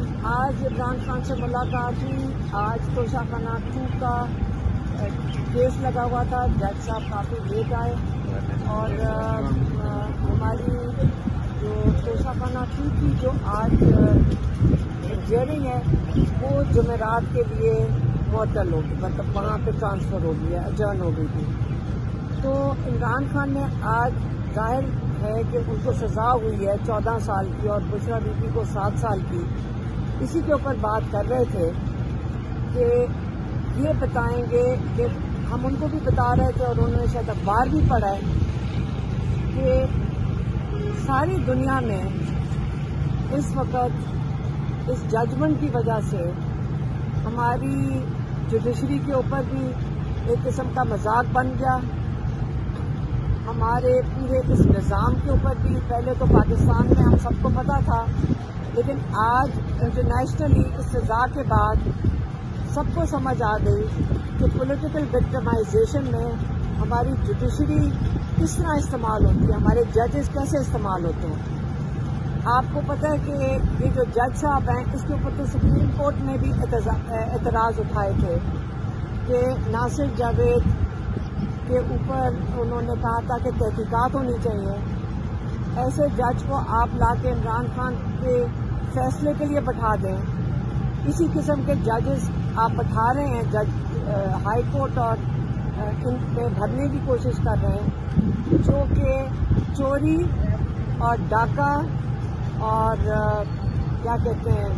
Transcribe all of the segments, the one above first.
आज इमरान खान से मुलाकात हुई। आज तोशाखाना 2 का केस लगा हुआ था। जज साहब काफ़ी लेट आए और हमारी जो तोशाखाना 2 की जो आज हियरिंग है वो जुमेरात के लिए मुअत्तल होगी, मतलब वहाँ पे ट्रांसफ़र हो गई है, अजर्न हो गई थी। तो इमरान खान ने आज जाहिर है कि उनको सज़ा हुई है 14 साल की और बुशरा बीबी को 7 साल की। इसी के ऊपर बात कर रहे थे कि ये बताएंगे कि हम उनको भी बता रहे थे और उन्होंने शायद अखबार भी पढ़ा है कि सारी दुनिया में इस वक्त इस जजमेंट की वजह से हमारी जुडिशरी के ऊपर भी एक किस्म का मजाक बन गया। हमारे पूरे इस निज़ाम के ऊपर भी पहले तो पाकिस्तान में हम सबको पता था, लेकिन आज इंटरनेशनली इस सज़ा के बाद सबको समझ आ गई कि पॉलिटिकल विक्टिमाइजेशन में हमारी जुडिशरी किस तरह इस्तेमाल होती है, हमारे जजेस कैसे इस्तेमाल होते हैं। आपको पता है कि ये जो जज साहब हैं इसके ऊपर तो सुप्रीम कोर्ट में भी एतराज़ उठाए थे कि नासिर जावेद के ऊपर उन्होंने कहा था कि तहकीकात होनी चाहिए। ऐसे जज को आप ला के इमरान खान के फैसले के लिए बैठा दें। इसी किस्म के जजेस आप बैठा रहे हैं, जज हाई कोर्ट और इन पे भरने की कोशिश कर रहे हैं, जो कि चोरी और डाका और क्या कहते हैं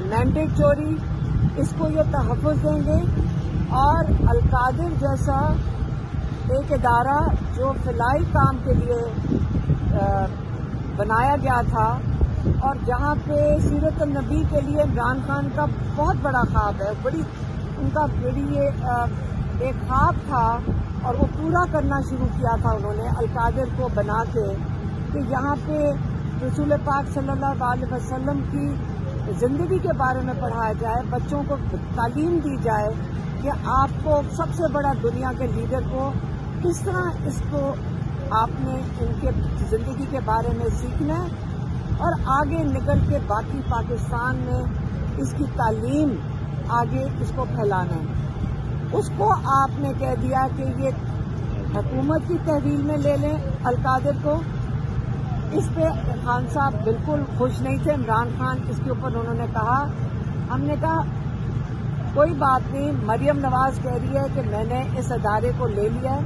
मैंडेट चोरी, इसको ये तहफ़्फ़ुज़ देंगे। और अलकादिर जैसा एक इदारा जो फिलाई काम के लिए बनाया गया था और जहाँ पे सीरत नबी के लिए इमरान खान का बहुत बड़ा ख्वाब है, उनका एक ख्वाब था और वो पूरा करना शुरू किया था उन्होंने अलकादिर को बना के कि यहाँ पे रसूल पाक सल्लल्लाहु अलैहि वसल्लम की ज़िंदगी के बारे में पढ़ाया जाए, बच्चों को तालीम दी जाए कि आपको सबसे बड़ा दुनिया के लीडर को किस तरह इसको आपने इनके ज़िंदगी के बारे में सीखना है और आगे निकल के बाकी पाकिस्तान में इसकी तालीम आगे इसको फैलाना है। उसको आपने कह दिया कि ये हुकूमत की तहवील में ले लें अलकादिर को। इस पे खान साहब बिल्कुल खुश नहीं थे। इमरान खान इसके ऊपर उन्होंने कहा, हमने कहा कोई बात नहीं, मरियम नवाज कह रही है कि मैंने इस अदारे को ले लिया है,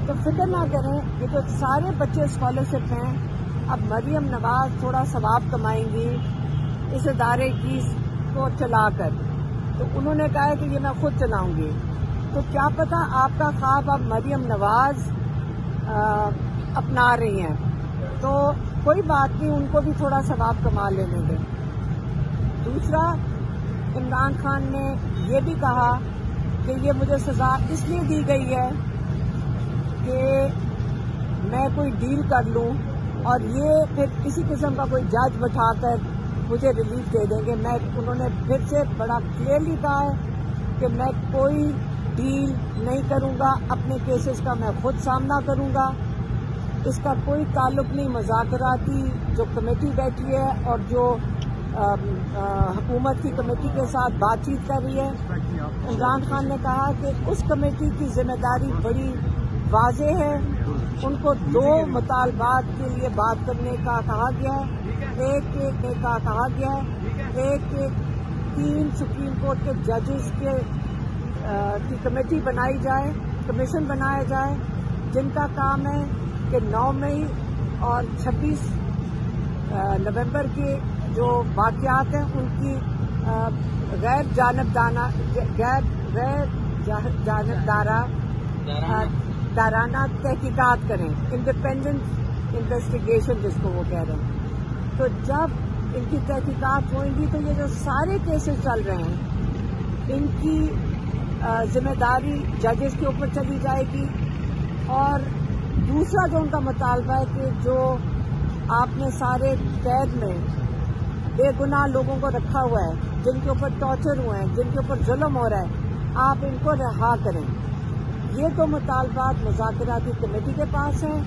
तो फिक्र ना करें, ये तो सारे बच्चे स्कॉलरशिप हैं। अब मरियम नवाज थोड़ा सवाब कमाएंगी इस अदारे की को चलाकर। तो उन्होंने कहा कि ये मैं खुद चलाऊंगी। तो क्या पता आपका ख्वाब अब मरियम नवाज अपना रही हैं, तो कोई बात नहीं, उनको भी थोड़ा सवाब कमा लेने दें। दूसरा, इमरान खान ने ये भी कहा कि ये मुझे सजा इसलिए दी गई है कि मैं कोई डील कर लूं और ये फिर किसी किस्म का कोई जज बैठाकर मुझे रिलीफ दे देंगे। उन्होंने फिर से बड़ा क्लियरली कहा है कि मैं कोई डील नहीं करूंगा, अपने केसेस का मैं खुद सामना करूंगा। इसका कोई ताल्लुक नहीं मुज़ाकराती जो कमेटी बैठी है और जो हुकूमत की कमेटी के साथ बातचीत कर रही है। इमरान खान ने कहा कि उस कमेटी की जिम्मेदारी बड़ी वाज़ेह है, उनको 2 मुतालबात के लिए बात करने का कहा गया है। एक का कहा गया है, एक 3 सुप्रीम कोर्ट के जजेस की कमेटी बनाई जाए, कमीशन बनाया जाए, जिनका काम है कि 9 मई और 26 नवंबर के जो वाक़यात हैं उनकी गैर जानबदाराना तहकीकात करें, इंडिपेंडेंट इन्वेस्टिगेशन जिसको वो कह रहे हैं। तो जब इनकी तहकीकात होंगी तो ये जो सारे केसेस चल रहे हैं इनकी जिम्मेदारी जजेस के ऊपर चली जाएगी। और दूसरा जो उनका मुतालबा है कि जो आपने सारे कैद में बेगुनाह लोगों को रखा हुआ है, जिनके ऊपर टॉर्चर हुए हैं, जिनके ऊपर जुल्म हो रहा है, आप इनको रिहा करें। ये 2 मुतालबात मुज़ाकराती कमेटी के पास हैं।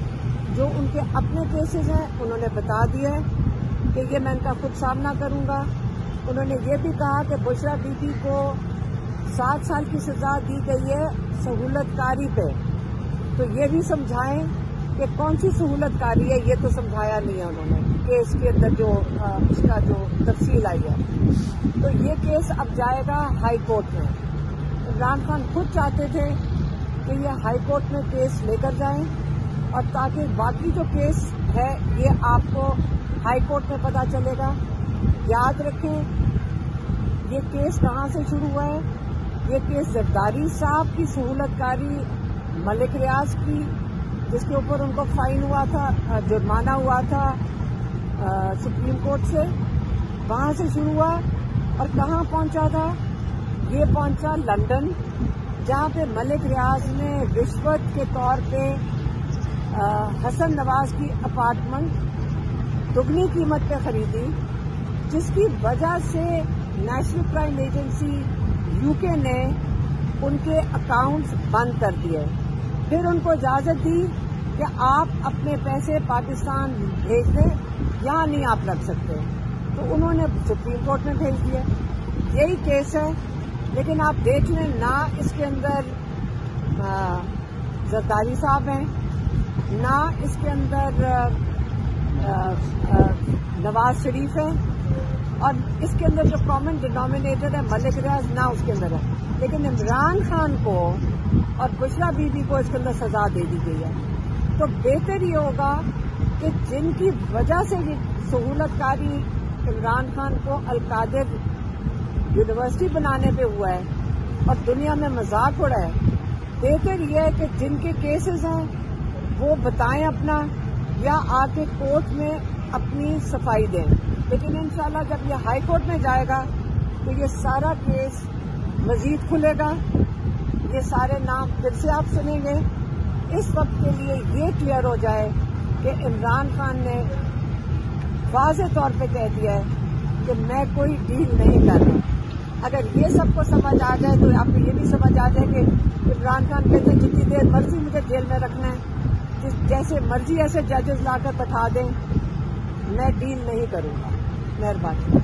जो उनके अपने केसेस हैं उन्होंने बता दिया है कि ये मैं इनका खुद सामना करूंगा। انہوں نے یہ بھی کہا کہ بشرا بی بی کو 7 سال کی سزا دی گئی ہے سہولت کاری پہ، تو یہ بھی سمجھائیں کہ کون سی سہولت کاری ہے، یہ تو سمجھایا نہیں ہے انہوں نے کیس کے اندر جو اس کا جو تفصیل آئی ہے۔ تو یہ کیس اب جائے گا ہائی کورٹ میں۔ عمران خان خود چاہتے تھے کہ یہ ہائی کورٹ میں کیس لے کر جائیں، اور تاکہ باقی جو کیس ہے یہ آپ کو ہائی کورٹ میں پتہ چلے گا۔ یاد رکھیں یہ کیس کہاں سے شروع ہوا ہے، یہ کیس زرداری صاحب کی سہولت کاری ملک ریاض کی، جس کے اوپر ان کو فائن ہوا تھا، جرمانہ ہوا تھا سپریم کورٹ سے، وہاں سے شروع ہوا اور کہاں پہنچا تھا، یہ پہنچا لندن، جہاں پہ ملک ریاض نے رشوت کے طور پہ حسن نواز کی اپارٹمنٹ دگنی قیمت پہ خریدی، جس کی وجہ سے نیشنل کرائم ایجنسی UK نے ان کے اکاؤنٹس بند کر دیے، پھر ان کو اجازت دی کہ آپ اپنے پیسے پاکستان بھیج دیں، یہاں نہیں آپ رکھ سکتے، تو انہوں نے سپریم کورٹ میں بھیج دیا۔ یہی کیس ہے، لیکن آپ دیکھ لیں نہ اس کے اندر زرداری صاحب ہیں، نہ اس کے اندر نواز شریف ہے، اور اس کے اندر جو کامن ڈینامینیٹر ہے ملک ریاض، نہ اس کے اندر ہے، لیکن عمران خان کو اور بشرا بی بی کو اس کے اندر سزا دے دی گئی ہے۔ تو بہتر یہ ہوگا کہ جن کی وجہ سے یہ سہولت کاری عمران خان کو القادر یونیورسٹی بنانے پہ ہوا ہے اور دنیا میں مذاق اڑا ہے، بہتر یہ ہے کہ جن کے کیسز ہیں وہ بتائیں اپنا، یا آ کے کورٹ میں اپنی صفائی دیں، لیکن انشاءاللہ جب یہ ہائی کورٹ میں جائے گا تو یہ سارا کیس مزید کھلے گا، یہ سارے نام پھر سے آپ سنیں گے۔ اس وقت کے لیے یہ کلیئر ہو جائے کہ عمران خان نے واضح طور پہ کہہ دیا ہے کہ میں کوئی ڈیل نہیں کر رہا۔ اگر یہ سب کو سمجھ آ جائے تو آپ کو یہ بھی سمجھ آ جائے کہ عمران خان کہتے ہیں جتنی دیر مرضی مجھے جیل میں رکھنا ہے، جیسے مرضی ایسے ججز لا کر بٹھا دیں، میں ڈیل نہیں کروں گا۔ مہربانی۔